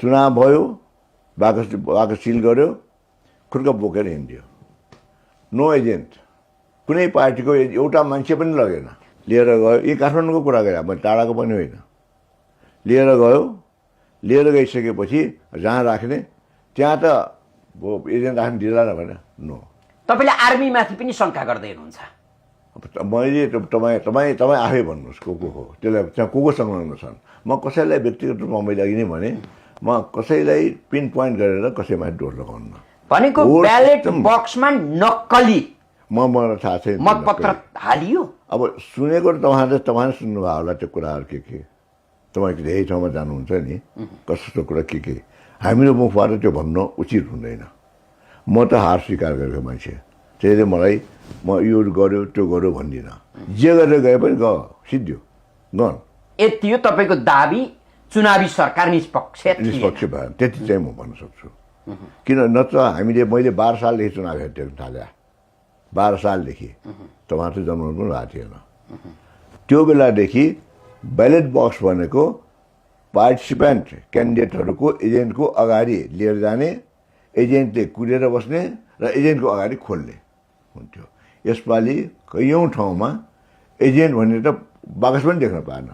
चुनाव भयो, बाकस सिल गर्यो, खुर्का बोकेर हिँड्यो। नो एजेन्ट, कुनै पार्टीको एउटा मान्छे पनि लगेन, लिएर गयो। यी काठमाडौँको कुरा गरेँ, मैले टाढाको पनि होइन। लिएर गयो, लिएर गइसकेपछि जहाँ राख्ने त्यहाँ त एजेन्ट राख्ने दिला न भने नो। तपाईँले आर्मीमाथि पनि शङ्का गर्दै हुनुहुन्छ। मैले तपाईँ आफै भन्नुहोस् को हो त्यसलाई, त्यहाँ को संलग्न छन्। म कसैलाई व्यक्तिगत रूपमा मैले अघि नै भने, म कसैलाई पिन पोइन्ट गरेर कसैमाथि डोर लगाउन्न। भनेको ब्यालेट बक्समा नक्कली मलाई थाहा छैन मतपत्र हालियो। अब सुनेको तपाईँले सुन्नुभयो होला त्यो कुराहरू के तपाईँ धेरै ठाउँमा जानुहुन्छ नि, कस्तो कुरा के हामीहरू मुखबाट त्यो भन्न उचित हुँदैन। म त हार स्वीकार गरेको मान्छे, त्यसले मलाई म यो गर्यो त्यो गर्यो भन्दिनँ। जे गरेर गए पनि सिद्धियो गन। यति हो तपाईँको दाबी, चुनावी सरकार निष्पक्ष भयो, त्यति चाहिँ म भन्न सक्छु। किन नत्र मैले 12 सालदेखि चुनाव हेर्न थाले, 12 सालदेखि। तपाईँहरू त जन्मनु पनि भएको थिएन। त्यो बेलादेखि ब्यालेट बक्स भनेको पार्टिसिपेन्ट क्यान्डिडेटहरूको एजेन्टको अगाडि लिएर जाने, एजेन्टले कुरेर बस्ने र एजेन्टको अगाडि खोल्ने हुन्थ्यो। यसपालि कैयौँ ठाउँमा एजेन्ट भनेर त बाकस पनि देख्न पाएन।